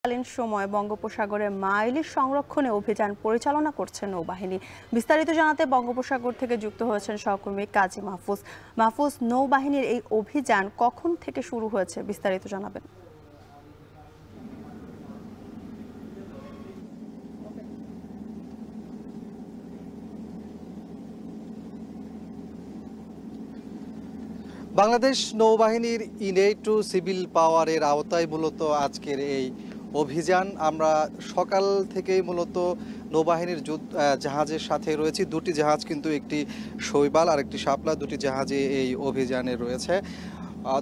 কালীন সময় বঙ্গোপসাগরে মা ইলিশ সংরক্ষণে অভিযান পরিচালনা করছে নৌবাহিনী। বিস্তারিত জানাতে বঙ্গোপসাগর থেকে যুক্ত হয়েছেন সহকর্মী কাজী মাহফুজ। মাহফুজ, নৌবাহিনীর এই অভিযান কখন থেকে শুরু হয়েছে, বিস্তারিত জানাবেন। বাংলাদেশ নৌবাহিনীর ইনেটু সিভিল পাওয়ারের আওতায় মূলত আজকের এই অভিযান। আমরা সকাল থেকেই মূলত নৌবাহিনীর জাহাজের সাথে রয়েছি। দুটি জাহাজ, কিন্তু একটি শৈবাল আর একটি শাপলা, দুটি জাহাজে এই অভিযানে রয়েছে।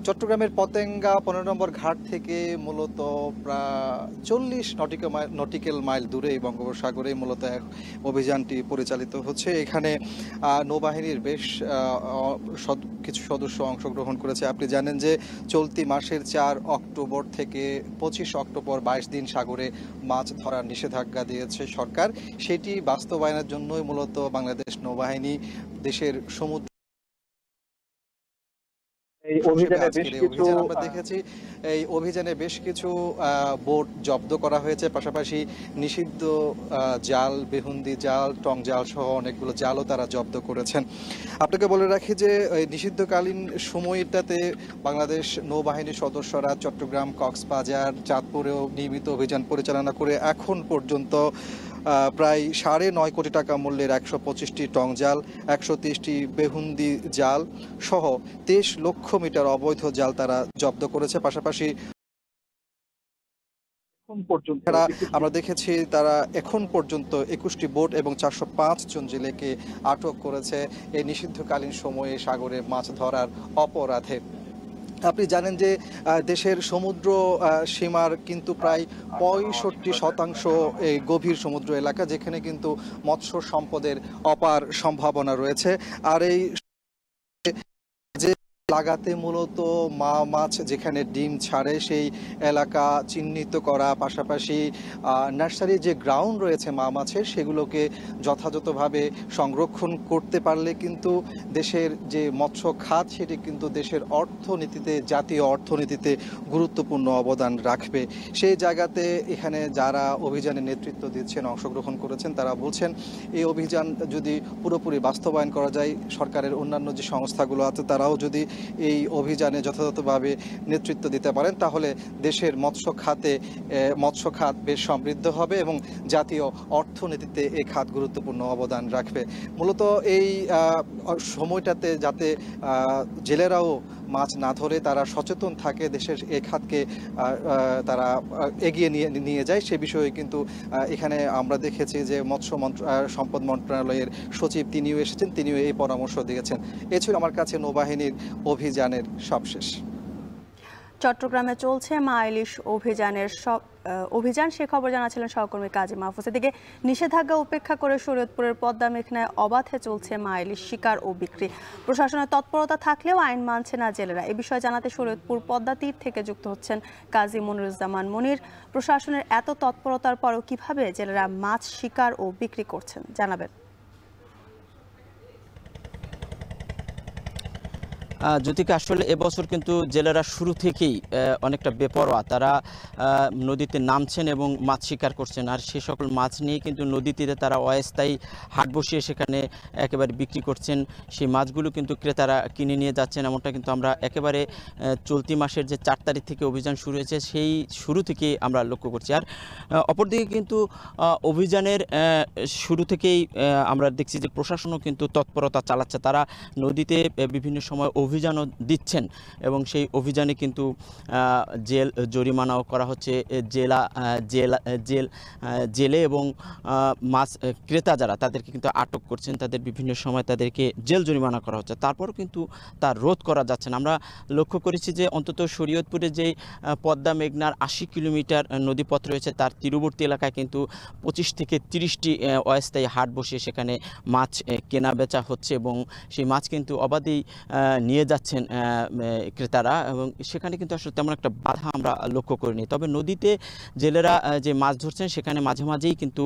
চট্টগ্রামের পতেঙ্গা 15 নম্বর ঘাট থেকে মূলত প্রায় 40 নটিক্যাল মাইল দূরে এই বঙ্গোপসাগরে মূলত অভিযানটি পরিচালিত হচ্ছে। এখানে নৌবাহিনীর বেশ কিছু সদস্য অংশগ্রহণ করেছে। আপনি জানেন যে চলতি মাসের 4 অক্টোবর থেকে 25 অক্টোবর 22 দিন সাগরে মাছ ধরার নিষেধাজ্ঞা দিয়েছে সরকার। সেটি বাস্তবায়নের জন্যই মূলত বাংলাদেশ নৌবাহিনী দেশের সমুদ্র আমরা দেখেছি এই অভিযানে বেশ কিছু বোট জব্দ করা হয়েছে, পাশাপাশি নিষিদ্ধ জাল, বেহুন্দি জাল, টং জাল সহ অনেকগুলো জালও তারা জব্দ করেছেন। আপনাকে বলে রাখি যে নিষিদ্ধকালীন সময়টাতে বাংলাদেশ নৌবাহিনীর সদস্যরা চট্টগ্রাম, কক্সবাজার, চাঁদপুরেও নিয়মিত অভিযান পরিচালনা করে এখন পর্যন্ত প্রায় 9.5 কোটি টাকা মূল্যের 125টি টং জাল, 130টি বেহুন্দি জাল সহ 23 লক্ষ মিটার অবৈধ জাল তারা জব্দ করেছে। পাশাপাশি আমরা দেখেছি তারা এখন পর্যন্ত 21টি বোট এবং 405 জন জেলেকে আটক করেছে এই নিষিদ্ধকালীন সময়ে সাগরে মাছ ধরার অপরাধে। আপনি জানেন যে দেশের সমুদ্র সীমার কিন্তু প্রায় 65% এই গভীর সমুদ্র এলাকা, যেখানে কিন্তু মৎস্য সম্পদের অপার সম্ভাবনা রয়েছে। আর এই লাগাতে মূলত মা মাছ যেখানে ডিম ছাড়ে সেই এলাকা চিহ্নিত করা, পাশাপাশি নার্সারি যে গ্রাউন্ড রয়েছে মা মাছের সেগুলোকে যথাযথভাবে সংরক্ষণ করতে পারলে কিন্তু দেশের যে মৎস্য খাত সেটি কিন্তু দেশের অর্থনীতিতে, জাতীয় অর্থনীতিতে গুরুত্বপূর্ণ অবদান রাখবে। সেই জায়গাতে এখানে যারা অভিযানে নেতৃত্ব দিচ্ছেন, অংশগ্রহণ করেছেন, তারা বলছেন এই অভিযান যদি পুরোপুরি বাস্তবায়ন করা যায়, সরকারের অন্যান্য যে সংস্থাগুলো আছে তারাও যদি এই অভিযানে যথাযথভাবে নেতৃত্ব দিতে পারেন, তাহলে দেশের মৎস্য খাত বেশ সমৃদ্ধ হবে এবং জাতীয় অর্থনীতিতে এই খাত গুরুত্বপূর্ণ অবদান রাখবে। মূলত এই সময়টাতে যাতে জেলেরাও মাছ না ধরে তারা সচেতন থাকে, দেশের এই খাতকে তারা এগিয়ে নিয়ে যায়, সে বিষয়ে কিন্তু এখানে আমরা দেখেছি যে মৎস্য সম্পদ মন্ত্রণালয়ের সচিব তিনিও এসেছেন, তিনিও এই পরামর্শ দিয়েছেন। এ ছিল আমার কাছে নৌবাহিনীর অভিযানের সবশেষ। চট্টগ্রামে চলছে মা ইলিশ অভিযান, সে খবর জানাচ্ছিলেন সহকর্মী কাজী মাহফুজ। এদিকে নিষেধাজ্ঞা উপেক্ষা করে শরীয়তপুরের পদ্মা মেঘনায় অবাধে চলছে মা ইলিশ শিকার ও বিক্রি। প্রশাসনের তৎপরতা থাকলেও আইন মানছে না জেলেরা। এ বিষয়ে জানাতে শরীয়তপুর পদ্মা তীর থেকে যুক্ত হচ্ছেন কাজী মনিরুজ্জামান মনির। প্রশাসনের এত তৎপরতার পরেও কিভাবে জেলেরা মাছ শিকার ও বিক্রি করছেন, জানাবেন। জ্যোতিকা, আসলে এবছর কিন্তু জেলেরা শুরু থেকেই অনেকটা বেপরোয়া। তারা নদীতে নামছেন এবং মাছ শিকার করছেন, আর সে সকল মাছ নিয়ে কিন্তু নদী তীরে তারা অস্থায়ী হাট বসিয়ে সেখানে একেবারে বিক্রি করছেন। সেই মাছগুলো কিন্তু ক্রেতারা কিনে নিয়ে যাচ্ছেন, এমনটা কিন্তু আমরা একেবারে চলতি মাসের যে 4 তারিখ থেকে অভিযান শুরু হয়েছে সেই শুরু থেকেই আমরা লক্ষ্য করছি। আর অপরদিকে কিন্তু অভিযানের শুরু থেকেই আমরা দেখছি যে প্রশাসনও কিন্তু তৎপরতা চালাচ্ছে। তারা নদীতে বিভিন্ন সময় অভিযানও দিচ্ছেন এবং সেই অভিযানে কিন্তু জেল জরিমানাও করা হচ্ছে। জেলে এবং মাছ ক্রেতা যারা তাদেরকে কিন্তু আটক করছেন, তাদের বিভিন্ন সময় তাদেরকে জেল জরিমানা করা হচ্ছে, তারপরও কিন্তু তার রোধ করা যাচ্ছে না। আমরা লক্ষ্য করেছি যে অন্তত শরীয়তপুরে যে পদ্মা মেঘনার 80 কিলোমিটার নদীপথ রয়েছে তার তীরবর্তী এলাকায় কিন্তু 25 থেকে 30টি অস্থায়ী হাট বসিয়ে সেখানে মাছ কেনা বেচা হচ্ছে এবং সেই মাছ কিন্তু অবাধেই নিয়ে যাচ্ছেন ক্রেতারা, এবং সেখানে কিন্তু আসলে তেমন একটা বাধা আমরা লক্ষ্য করিনি। তবে নদীতে জেলেরা যে মাছ ধরছেন সেখানে মাঝে মাঝেই কিন্তু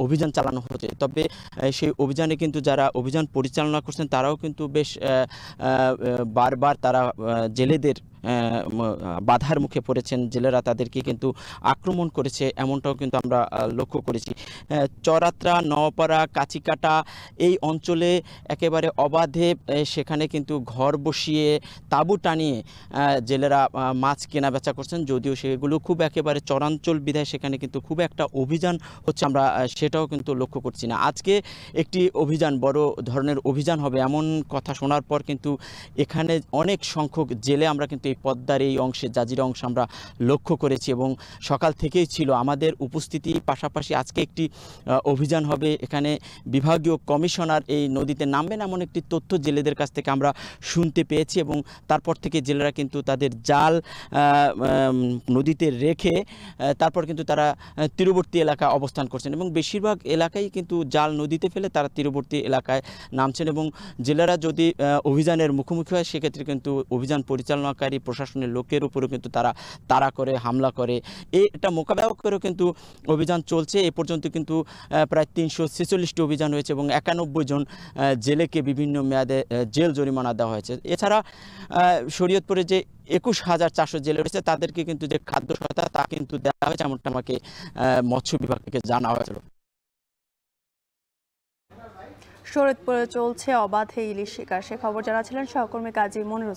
অভিযান চালানো হচ্ছে। তবে সেই অভিযানে কিন্তু যারা অভিযান পরিচালনা করছেন তারাও কিন্তু বেশ বারবার তারা জেলেদের বাধার মুখে পড়েছেন, জেলেরা তাদেরকে কিন্তু আক্রমণ করেছে, এমনটাও কিন্তু আমরা লক্ষ্য করেছি। চরাত্রা, নওপাড়া, কাচিকাটা এই অঞ্চলে একেবারে অবাধে সেখানে কিন্তু ঘর বসিয়ে তাঁবু টানিয়ে জেলেরা মাছ কেনা বেচা করছেন, যদিও সেগুলো খুব একেবারে চরাঞ্চল বিধায় সেখানে কিন্তু খুব একটা অভিযান হচ্ছে আমরা সেটাও কিন্তু লক্ষ্য করছি না। আজকে একটি অভিযান, বড় ধরনের অভিযান হবে এমন কথা শোনার পর কিন্তু এখানে অনেক সংখ্যক জেলে আমরা কিন্তু এই পদ্মার এই অংশে, জাজিরা অংশে আমরা লক্ষ্য করেছি এবং সকাল থেকেই ছিল আমাদের উপস্থিতি। পাশাপাশি আজকে একটি অভিযান হবে, এখানে বিভাগীয় কমিশনার এই নদীতে নামবেন এমন একটি তথ্য জেলেদের কাছ থেকে আমরা শুনতে পেয়েছি এবং তারপর থেকে জেলেরা কিন্তু তাদের জাল নদীতে রেখে তারপর কিন্তু তারা তীরবর্তী এলাকায় অবস্থান করছেন এবং বেশিরভাগ এলাকায় কিন্তু জাল নদীতে ফেলে তারা তীরবর্তী এলাকায় নামছেন এবং জেলেরা যদি অভিযানের মুখোমুখি হয় সেক্ষেত্রে কিন্তু অভিযান পরিচালনাকারী প্রশাসনের লোকের উপরেও কিন্তু তারা তাড়া করে, হামলা করে। এটা মোকাবেলা করেও কিন্তু অভিযান চলছে। এ পর্যন্ত কিন্তু প্রায় 346টি অভিযান হয়েছে এবং 91 জন জেলেকে বিভিন্ন মেয়াদে জেল জরিমানা দেওয়া হয়েছে। এছাড়া শরীয়তপুরে যে 21,400 জেলে রয়েছে তাদেরকে কিন্তু যে খাদ্য সহায়তা তা কিন্তু দেওয়া হয়েছে, এমনটা আমাকে মৎস্য বিভাগ থেকে জানা হয়েছিল। শরীয়তপুরে চলছে অবাধে ইলিশ শিকার, সে খবর জানাচ্ছিলেন সহকর্মী কাজী মনিরুজ্জামান।